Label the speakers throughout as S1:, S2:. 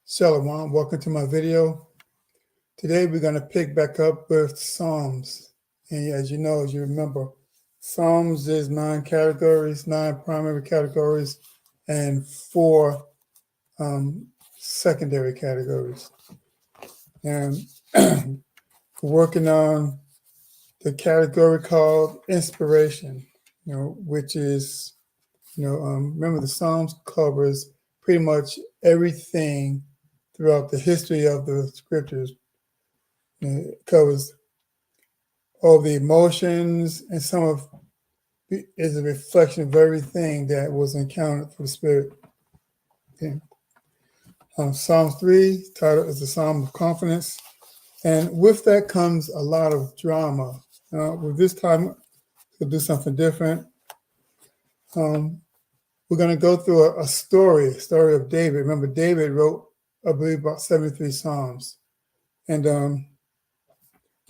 S1: Shalom, welcome to my video. Today we're going to pick back up with Psalms. And as you know, as you remember, Psalms is 9 categories, 9 primary categories, and 4 secondary categories. And we're working on the category called inspiration, which is, remember the Psalms covers pretty much everything throughout the history of the scriptures. It covers all the emotions, and some of it is a reflection of everything that was encountered through the Spirit. Okay. Psalms 3, title is the Psalm of Confidence. And with that comes a lot of drama. With this time, we'll do something different. We're going to go through a story of David. Remember, David wrote, I believe, about 73 Psalms. And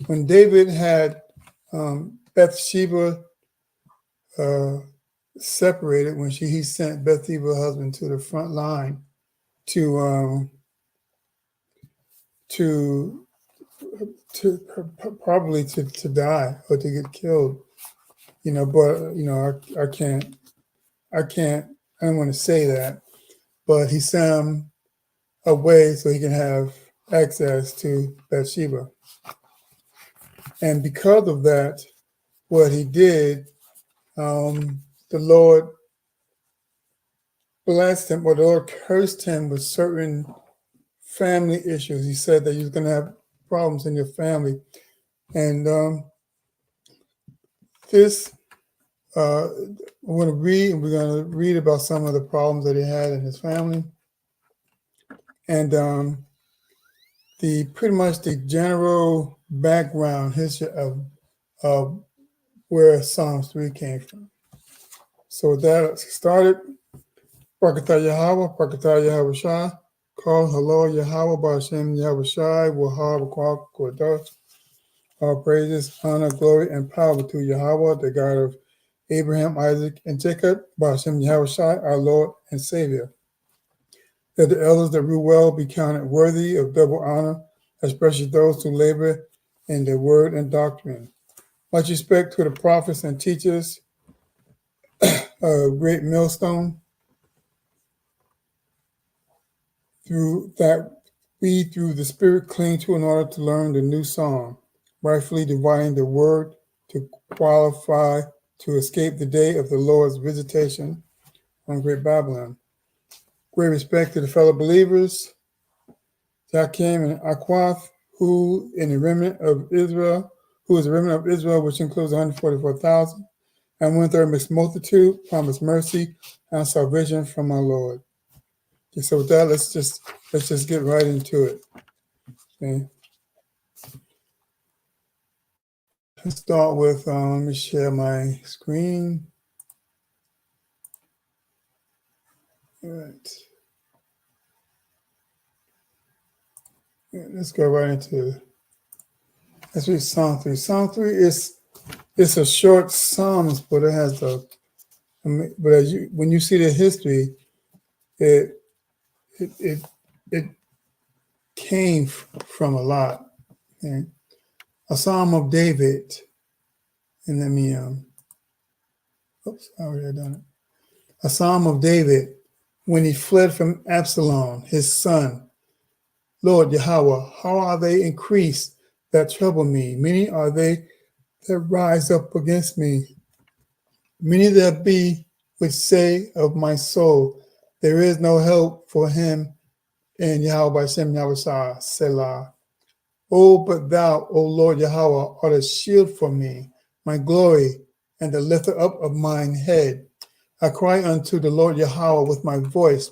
S1: when David had Bathsheba separated, when he sent Bathsheba's husband to the front line to probably to die or to get killed, but I don't want to say that, but he sent him away so he can have access to Bathsheba. And because of that, what he did, the Lord blessed him, or the Lord cursed him with certain family issues. He said that you're going to have problems in your family. And we're going to read about some of the problems that he had in his family. And pretty much the general background history of where Psalms 3 came from. So with that, let's get started. Barakatah Yahweh, Barakatah Yahweh Shai, call hello Yahweh, Ba'ashem Yahweh Shai, Wahab, Kwak, Kodash. All praises, honor, glory, and power to Yahweh, the God of Abraham, Isaac, and Jacob, Ba'ashem Yahweh Shai, our Lord and Savior. That the elders that rule well be counted worthy of double honor, especially those who labor in the word and doctrine. Much respect to the prophets and teachers, a great millstone, through the Spirit cling to in order to learn the new song, rightfully dividing the word to qualify to escape the day of the Lord's visitation on Great Babylon. Great respect to the fellow believers, Jakim and Akwath, who is the remnant of Israel, which includes 144,000, and 1/3 mixed multitude, promise mercy and salvation from our Lord. Okay, so with that, let's just get right into it. Okay. Let's start with, let me share my screen. All right. Yeah, let's go right into it. Let's read Psalm 3. Psalm 3 it's a short Psalms, but it has when you see the history, it came from a lot. Okay? A Psalm of David, and let me oops, I already done it. A Psalm of David when he fled from Absalom, his son. Lord Yahweh, how are they increased that trouble me? Many are they that rise up against me. Many there be which say of my soul, there is no help for him in Yahweh Hashem Yahweh Shah, Selah. Oh, but thou, O Lord Yahweh, art a shield for me, my glory, and the lifter up of mine head. I cry unto the Lord Yahweh with my voice,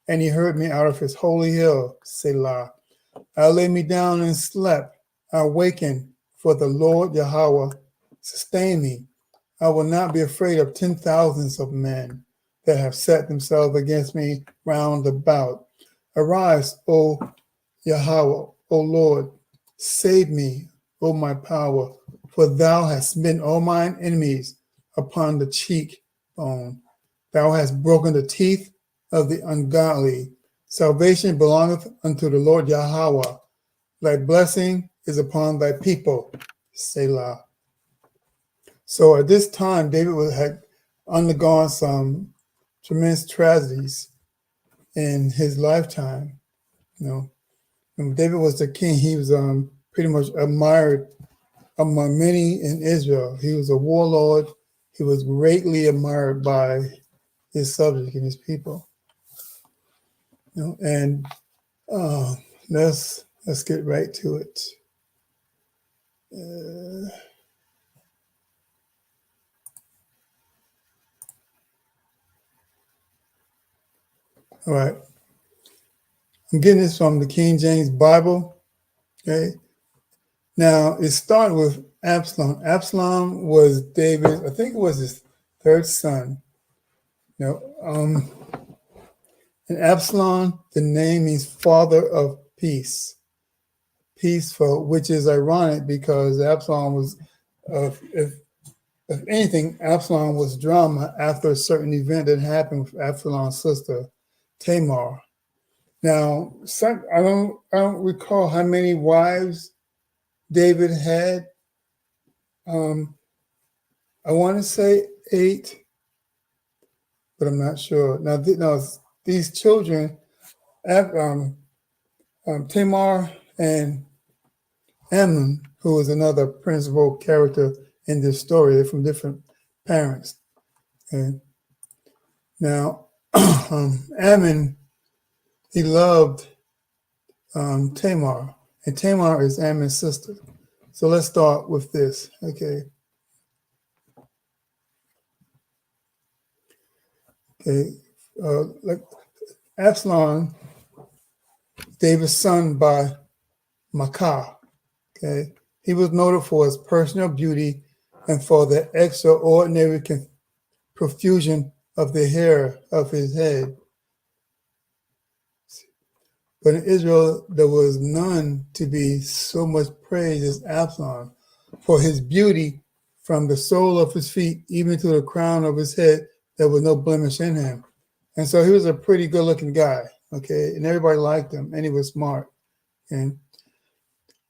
S1: and he heard me out of his holy hill, Selah. I lay me down and slept. I awakened, for the Lord Yahweh sustained me. I will not be afraid of 10,000s of men that have set themselves against me round about. Arise, O Yahweh, O Lord, save me, O my power, for thou hast smitten all mine enemies upon the cheek bone. Thou hast broken the teeth of the ungodly. Salvation belongeth unto the Lord Yahweh. Thy blessing is upon thy people. Selah. So at this time, David had undergone some tremendous tragedies in his lifetime. You know, when David was the king, he was pretty much admired among many in Israel. He was a warlord. He was greatly admired by his subjects and his people. You know, and let's get right to it. All right. I'm getting this from the King James Bible. Okay. Now, it started with Absalom. Absalom was David, I think it was his third son. You know, and Absalom, the name means father of peace. Peaceful, which is ironic because Absalom was, if anything, Absalom was drama after a certain event that happened with Absalom's sister, Tamar. Now, I don't recall how many wives David had. I want to say 8, but I'm not sure. Now, these children, Tamar and Amnon, who was another principal character in this story, they're from different parents. And now, Ammon, he loved Tamar, and Tamar is Ammon's sister. So let's start with this, okay? Okay, like Absalom, David's son by Maacah. Okay, he was noted for his personal beauty and for the extraordinary profusion of the hair of his head. But in Israel, there was none to be so much praised as Absalom, for his beauty from the sole of his feet even to the crown of his head. There was no blemish in him. And so he was a pretty good looking guy, okay? And everybody liked him, and he was smart. And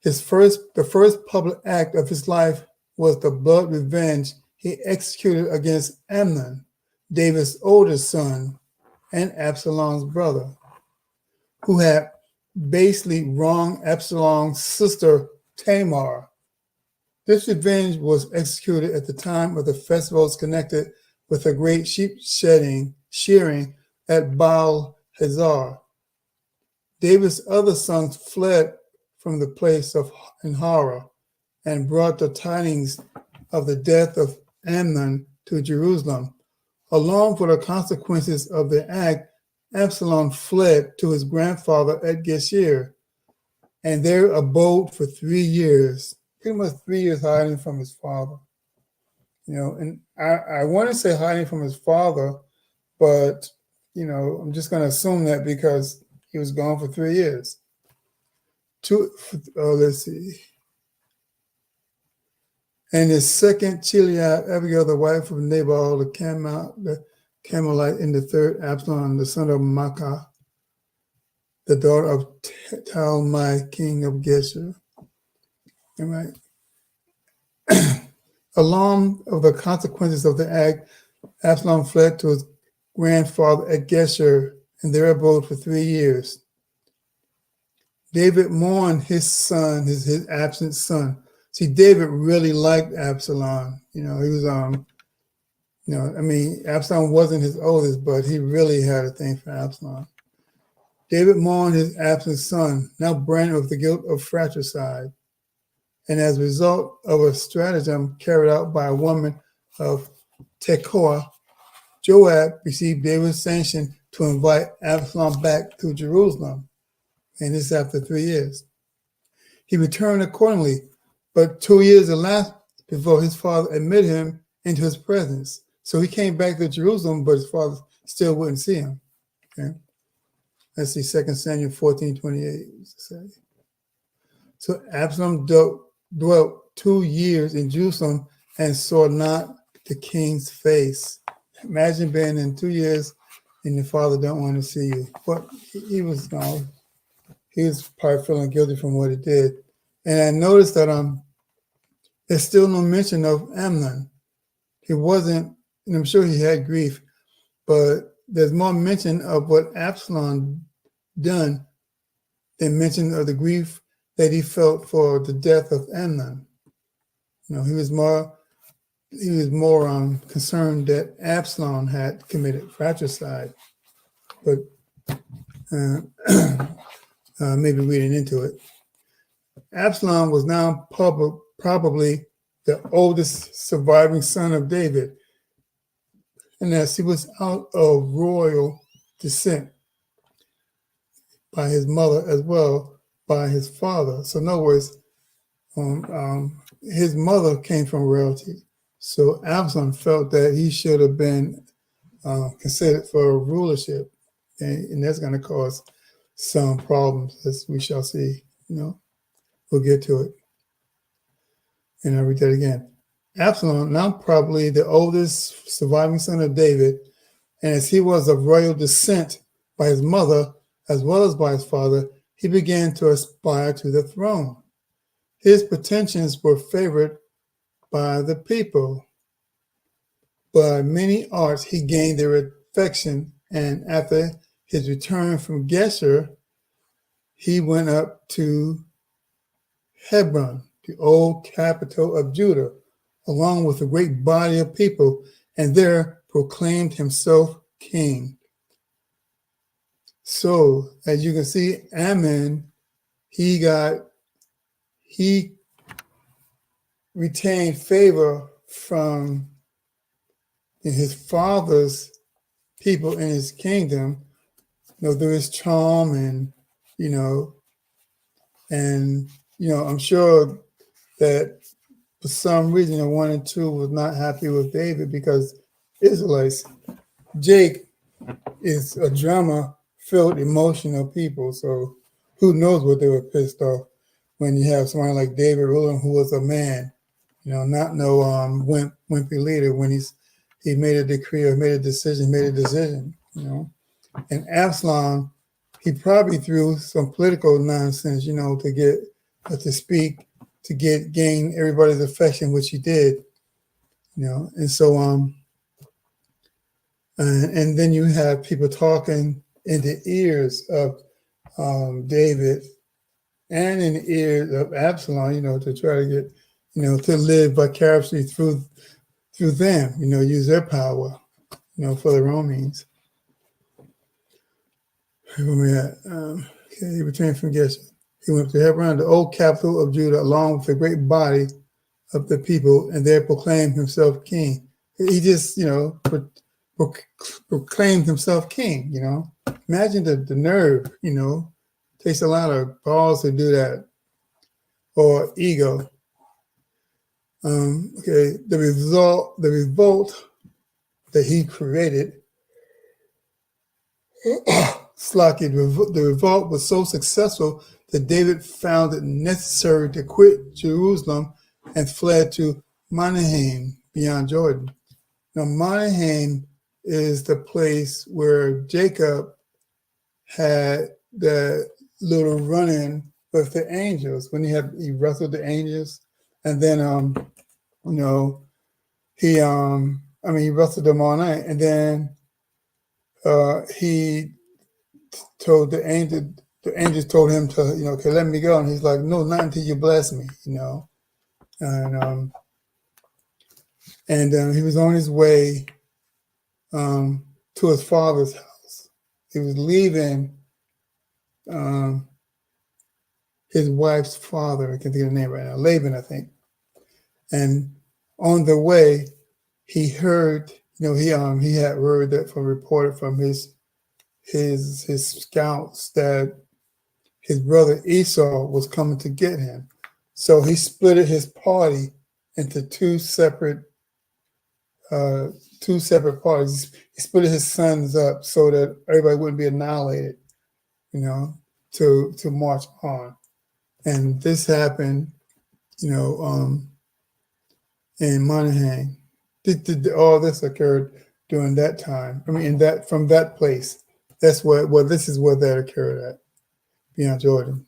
S1: the first public act of his life was the blood revenge he executed against Amnon, David's oldest son and Absalom's brother, who had basically wronged Absalom's sister Tamar. This revenge was executed at the time of the festivals connected with a great sheep shearing at Baal Hazor. David's other sons fled from the place in Hara and brought the tidings of the death of Amnon to Jerusalem. Along with the consequences of the act, Absalom fled to his grandfather at Geshur, and there abode for 3 years, pretty much 3 years hiding from his father. You know, and I want to say hiding from his father, but, you know, I'm just going to assume that because he was gone for 3 years. Let's see. And his second, Chileab, Abigail, the wife of Nabal, the Carmelite, and the third, Absalom, the son of Maacah, the daughter of Talmai, king of Geshur. All right. Along of the consequences of the act, Absalom fled to his grandfather at Geshur, and there abode for 3 years. David mourned his son, his absent son. See, David really liked Absalom. You know, he was, you know, I mean, Absalom wasn't his oldest, but he really had a thing for Absalom. David mourned his absent son, now branded with the guilt of fratricide. And as a result of a stratagem carried out by a woman of Tekoa, Joab received David's sanction to invite Absalom back to Jerusalem. And this after 3 years. He returned accordingly, but 2 years elapsed before his father admitted him into his presence. So he came back to Jerusalem, but his father still wouldn't see him. Okay? Let's see, 2 Samuel 14:28. So Absalom dwelt 2 years in Jerusalem and saw not the king's face. Imagine being in 2 years and the father don't want to see you. But he was no, he was probably feeling guilty from what he did. And I noticed that there's still no mention of Amnon. He wasn't, and I'm sure he had grief, but there's more mention of what Absalom done than mention of the grief that he felt for the death of Amnon. You know, he was more concerned that Absalom had committed fratricide, but maybe reading into it. Absalom was now probably the oldest surviving son of David, and as he was out of royal descent by his mother as well by his father. So in other words, his mother came from royalty. So Absalom felt that he should have been considered for rulership, and that's going to cause some problems, as we shall see. You know, we'll get to it. And I'll read that again. Absalom, now probably the oldest surviving son of David, and as he was of royal descent by his mother as well as by his father, he began to aspire to the throne. His pretensions were favored by the people. By many arts he gained their affection, and after his return from Geshur, he went up to Hebron, the old capital of Judah, along with a great body of people, and there proclaimed himself king. So, as you can see, Ammon, he retained favor from his father's people in his kingdom, you know, through his charm and I'm sure that for some reason, 1 and 2 was not happy with David because Israelites, Jake is a drama-filled, emotional people. So who knows what they were pissed off when you have someone like David ruling who was a man, not no wimpy leader when he made a decree or made a decision, And Absalom, he probably threw some political nonsense, to get to speak, to gain everybody's affection, which he did, and so and then you have people talking in the ears of David and in the ears of Absalom, to try to get, to live vicariously through them, use their power, for their own means. Where we at? He returned from Geshur. He went to Hebron, the old capital of Judah, along with a great body of the people, and there proclaimed himself king. He just, proclaimed himself king, Imagine the nerve, Takes a lot of balls to do that. Or ego. The revolt that he created, the revolt was so successful that David found it necessary to quit Jerusalem and fled to Mahanaim beyond Jordan. Now, Mahanaim is the place where Jacob had the little run-in with the angels when he wrestled the angels, and then he wrestled them all night, and then he told the angels told him to, okay, let me go. And he's like, no, not until you bless me, And he was on his way to his father's house. He was leaving his wife's father. I can't think of the name right now, Laban, I think. And on the way, he heard, he had word that reported from his scouts that his brother Esau was coming to get him. So he split his party into two separate parties. He split his sons up so that everybody wouldn't be annihilated, to march on. And this happened, in Mahanaim. All this occurred during that time. I mean, in that from that place, that's where. Well, this is where that occurred at, beyond Jordan.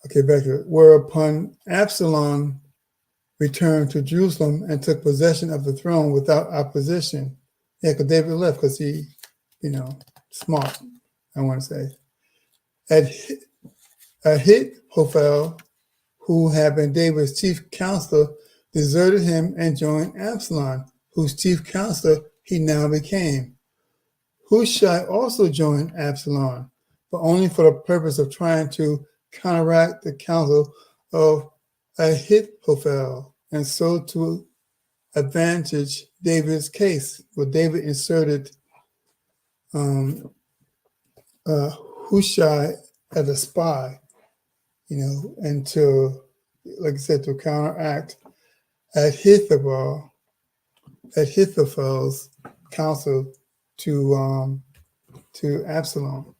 S1: Okay, back to it. Whereupon Absalom returned to Jerusalem and took possession of the throne without opposition. Yeah, because David left because he, smart, I want to say. Ahithophel, who had been David's chief counselor, deserted him and joined Absalom, whose chief counselor he now became. Hushai also joined Absalom, but only for the purpose of trying to counteract the counsel of Ahithophel, and so to advantage David's case, where David inserted Hushai as a spy, and to, like I said, to counteract Ahithophel's counsel to Absalom.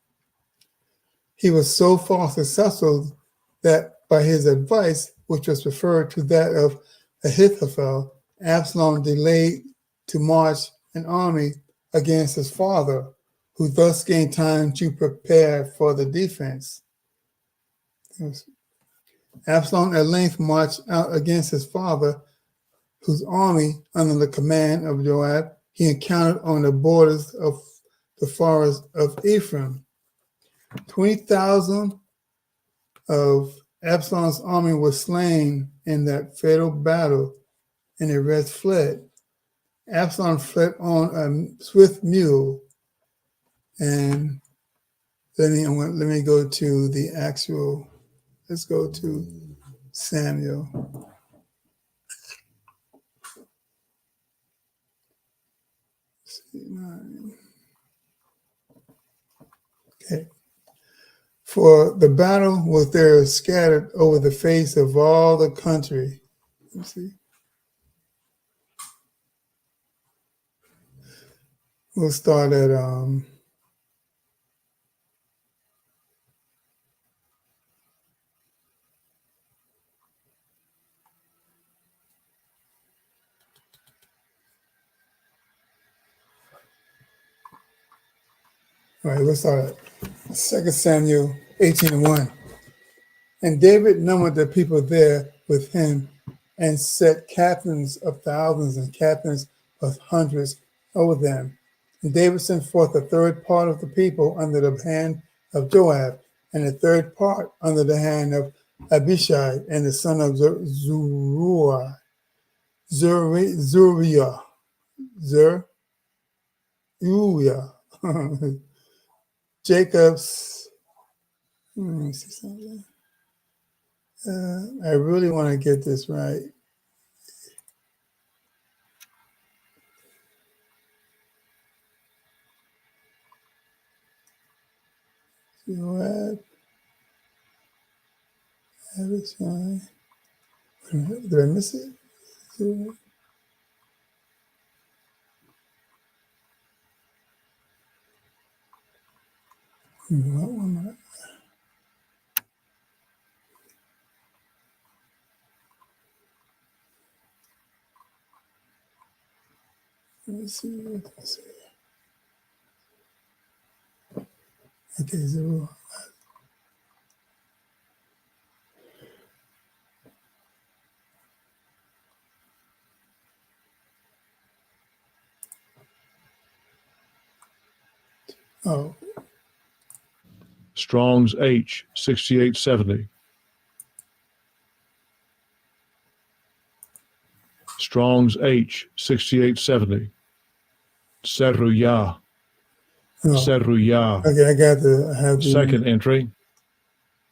S1: He was so far successful that by his advice, which was preferred to that of Ahithophel, Absalom delayed to march an army against his father, who thus gained time to prepare for the defense. Absalom at length marched out against his father, whose army, under the command of Joab, he encountered on the borders of the forest of Ephraim. 20,000 of Absalom's army were slain in that fatal battle, and the rest fled. Absalom fled on a swift mule, and let me go to the actual. Let's go to Samuel. Okay. For the battle was there scattered over the face of all the country. Let's see. We'll start at all right, let's start at 2 Samuel 18:1. And David numbered the people there with him and set captains of thousands and captains of hundreds over them. And David sent forth a third part of the people under the hand of Joab, and a third part under the hand of Abishai and the son of Zeruiah. Jacob's. Let me see something. I really want to get this right. Joab, Abishai. Did I miss it? What one? Let's see what this is. Okay, Zero. Oh.
S2: Strong's H 6870. Strong's H 6870. Seruya. Seruya.
S1: Okay, I have the
S2: second entry.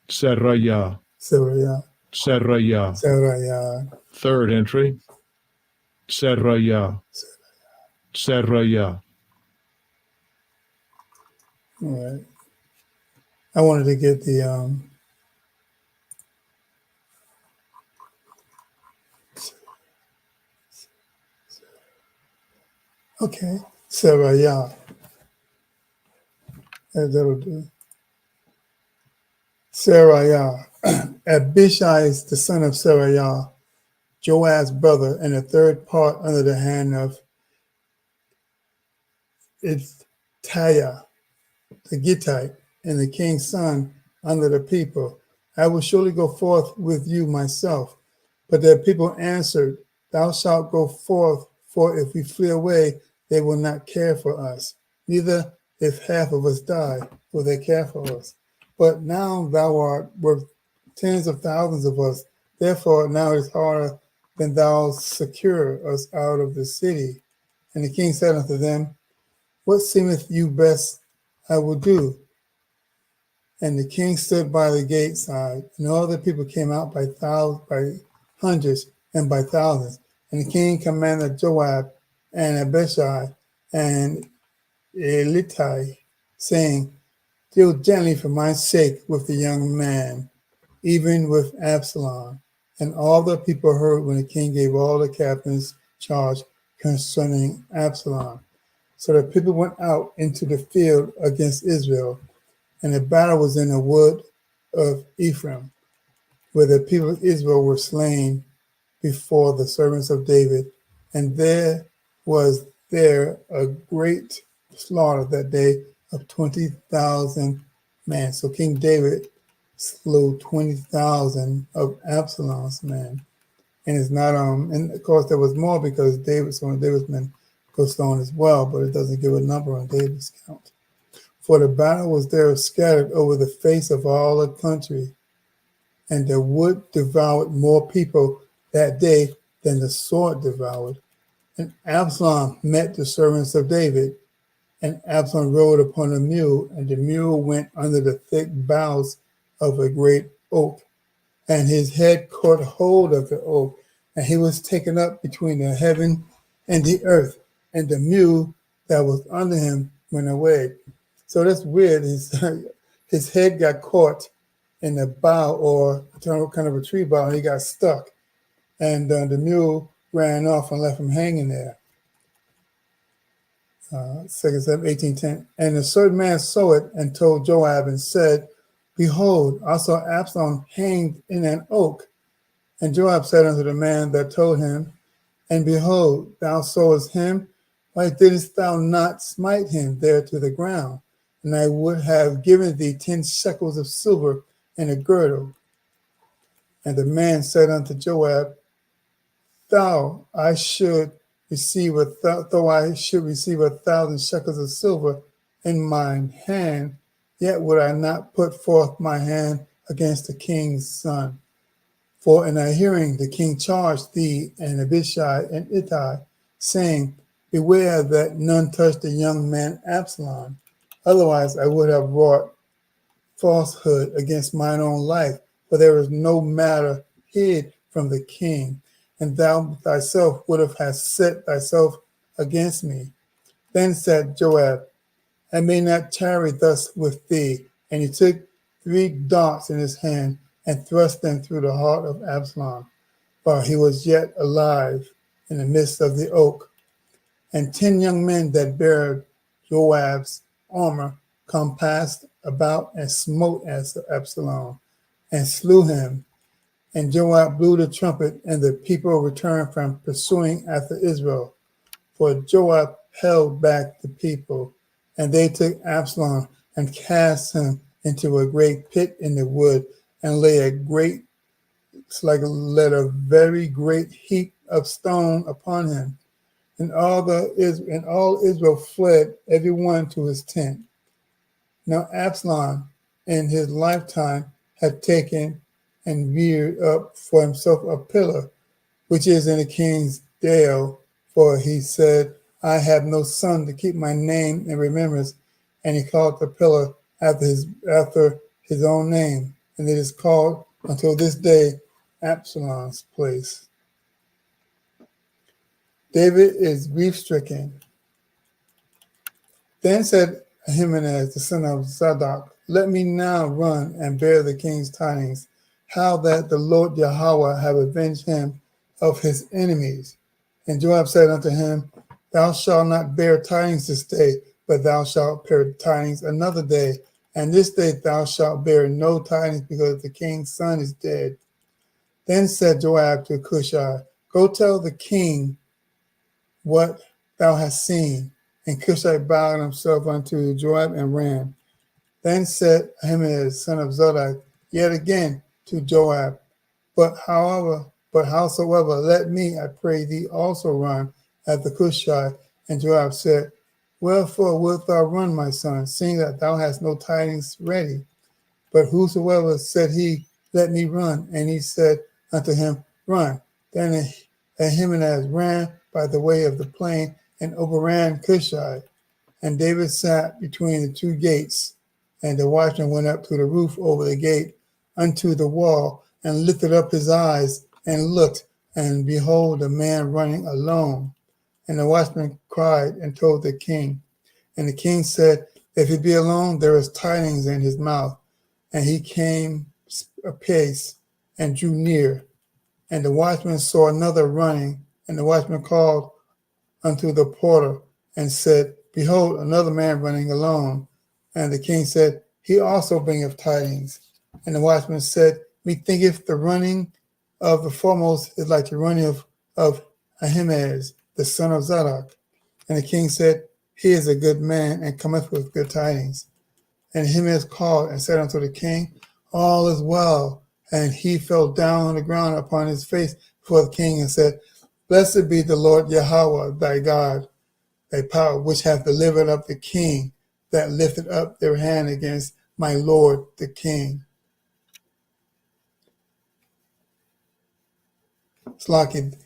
S2: Seraya.
S1: Seraya.
S2: Seraya.
S1: Seraya.
S2: Third entry. Seraya. Seraya.
S1: All right. I wanted to get the okay, Seraya. That'll do. Seraya. Abishai is the son of Seraya, Joab's brother, and a third part under the hand of Ittai, the Gittite, and the king's son under the people. I will surely go forth with you myself. But the people answered, Thou shalt go forth, for if we flee away, they will not care for us. Neither if half of us die, will they care for us. But now thou art worth tens of thousands of us. Therefore now it is harder than thou secure us out of the city. And the king said unto them, What seemeth you best I will do? And the king stood by the gate side, and all the people came out by hundreds and by thousands. And the king commanded Joab and Abishai and Elitai, saying, Deal gently for my sake with the young man, even with Absalom. And all the people heard when the king gave all the captains charge concerning Absalom. So the people went out into the field against Israel, and the battle was in the wood of Ephraim, where the people of Israel were slain before the servants of David. And there was there a great slaughter that day of 20,000 men. So King David slew 20,000 of Absalom's men. And it's not, and of course there was more because some of David's men go slain as well, but it doesn't give a number on David's count. For the battle was there scattered over the face of all the country, and the wood devoured more people that day than the sword devoured. And Absalom met the servants of David, and Absalom rode upon a mule, and the mule went under the thick boughs of a great oak, and his head caught hold of the oak, and he was taken up between the heaven and the earth, and the mule that was under him went away. So that's weird. His head got caught in a bough or kind of a tree bough, and he got stuck. And the mule ran off and left him hanging there. 2 Samuel 18:10. And a certain man saw it and told Joab and said, Behold, I saw Absalom hanged in an oak. And Joab said unto the man that told him, And behold, thou sawest him. Why didst thou not smite him there to the ground? And I would have given thee 10 shekels of silver and a girdle. And the man said unto Joab, Though I should receive 1,000 shekels of silver in mine hand, yet would I not put forth my hand against the king's son. For in a hearing the king charged thee and Abishai and Ittai, saying, Beware that none touch the young man Absalom. Otherwise I would have wrought falsehood against mine own life, for there is no matter hid from the king, and thou thyself would have set thyself against me. Then said Joab, I may not tarry thus with thee. And he took 3 darts in his hand and thrust them through the heart of Absalom, while he was yet alive in the midst of the oak. And 10 young men that bare Joab's armor compassed about and smote Absalom and slew him. And Joab blew the trumpet, and the people returned from pursuing after Israel. For Joab held back the people, and they took Absalom and cast him into a great pit in the wood, and let a very great heap of stone upon him. And all Israel fled, every one to his tent. Now Absalom in his lifetime had taken and reared up for himself a pillar, which is in the king's dale, for he said, I have no son to keep my name in remembrance. And he called the pillar after his own name, and it is called until this day Absalom's place. David is grief-stricken. Then said Ahimaaz, the son of Zadok, Let me now run and bear the king's tidings, how that the Lord Yahweh have avenged him of his enemies. And Joab said unto him, Thou shalt not bear tidings this day, but thou shalt bear tidings another day. And this day thou shalt bear no tidings, because the king's son is dead. Then said Joab to Cushai, Go tell the king what thou hast seen. And Cushite bowed himself unto Joab and ran. Then said Ahimaaz, son of Zadok, yet again to Joab, but howsoever, let me, I pray thee, also run after Cushite. And Joab said, wherefore wilt thou run, my son, seeing that thou hast no tidings ready? But whosoever, said he, let me run. And he said unto him, run. Then Ahimaaz ran by the way of the plain and overran Cushite. And David sat between the two gates. And the watchman went up to the roof over the gate unto the wall, and lifted up his eyes and looked, and behold, a man running alone. And the watchman cried and told the king. And the king said, if he be alone, there is tidings in his mouth. And he came apace and drew near. And the watchman saw another running, and the watchman called unto the porter and said, behold, another man running alone. And the king said, he also bringeth tidings. And the watchman said, methinketh the running of the foremost is like the running of Ahimaaz, the son of Zadok. And the king said, he is a good man, and cometh with good tidings. And Ahimaaz called and said unto the king, all is well. And he fell down on the ground upon his face before the king and said, blessed be the Lord Yahweh, thy God, thy power, which hath delivered up the king that lifted up their hand against my lord the king. Slaki,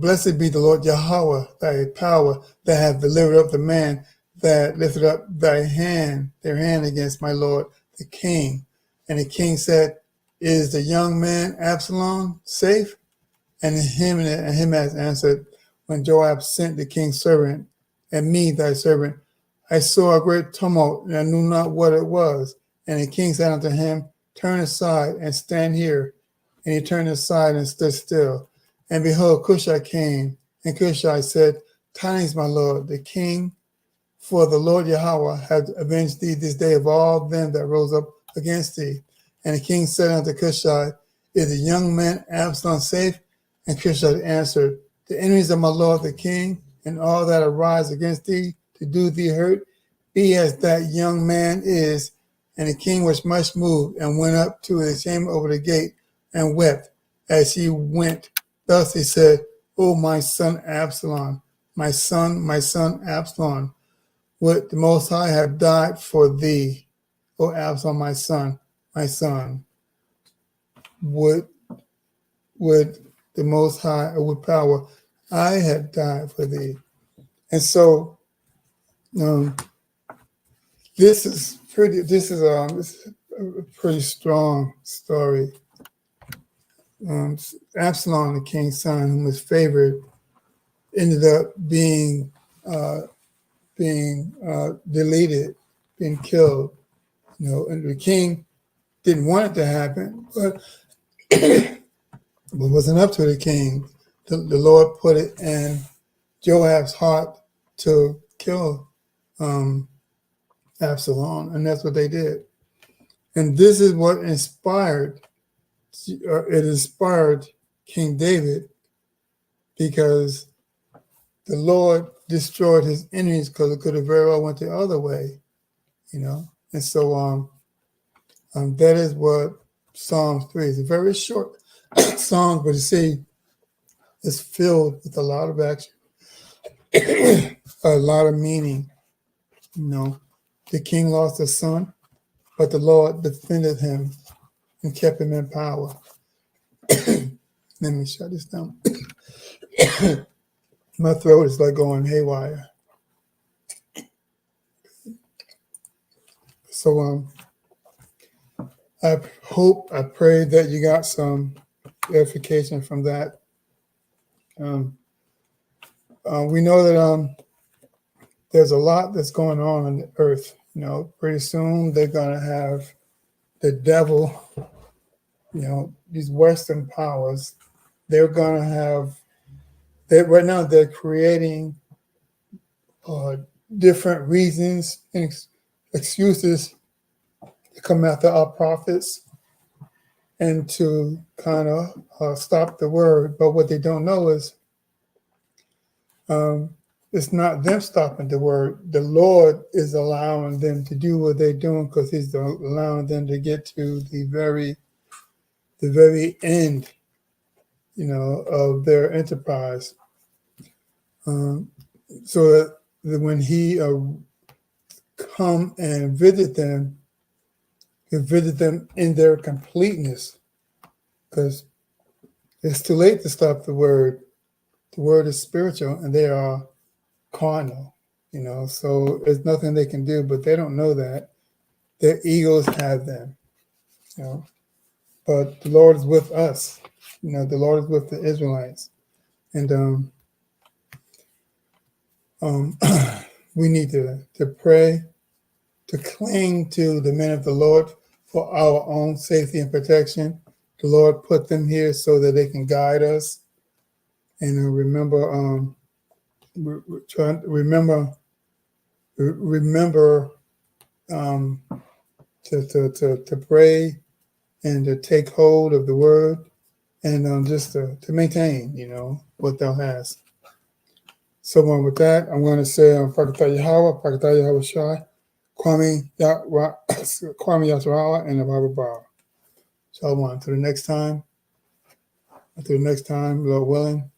S1: blessed be the Lord Yahweh, thy power, that hath delivered up the man that lifted up their hand against my lord the king. And the king said, is the young man Absalom safe? And Ahimaaz answered, when Joab sent the king's servant, and me thy servant, I saw a great tumult, and I knew not what it was. And the king said unto him, turn aside and stand here. And he turned aside and stood still. And behold, Cushite came. And Cushite said, tidings, my lord, the king, for the Lord Yahweh hath avenged thee this day of all them that rose up against thee. And the king said unto Cushite, is the young man Absalom safe? And Cushite answered, the enemies of my lord the king, and all that arise against thee to do thee hurt, be as that young man is. And the king was much moved, and went up to the chamber over the gate, and wept as he went. Thus he said, O my son Absalom, my son Absalom, would the Most High have died for thee? O Absalom, my son, would the Most High, or with power, I had died for thee. And so this is a pretty strong story. Absalom, the king's son, who was favored, ended up being deleted, being killed. And the king didn't want it to happen, but it wasn't up to the king. The Lord put it in Joab's heart to kill Absalom, and that's what they did. And this is what inspired King David, because the Lord destroyed his enemies, because it could have very well went the other way, And so that is what Psalm 3 is. A very short song, but you see, it's filled with a lot of action, a lot of meaning. The king lost a son, but the Lord defended him and kept him in power. Let me shut this down. My throat is like going haywire. So I pray that you got some edification from that. We know that there's a lot that's going on the earth. Pretty soon they're going to have the devil, these Western powers. They're going to have, right now they're creating different reasons and excuses to come after our prophets and to kind of stop the word. But what they don't know is it's not them stopping the word. The Lord is allowing them to do what they're doing because He's allowing them to get to the very end, of their enterprise. So that when He come and visit them, He'll visit them in their completeness, because it's too late to stop the word. The word is spiritual, and they are carnal. So there's nothing they can do, but they don't know that. Their egos have them, but the Lord is with us. The Lord is with the Israelites. And we need to pray, to cling to the men of the Lord for our own safety and protection. The Lord put them here so that they can guide us. And remember, to pray and to take hold of the word, and just to maintain, what thou hast. So with that, I'm going to say, Pakatah Yahweh Shai, Kwame Yasrawa, and Abba Ba. Shalom. Until the next time, Lord willing.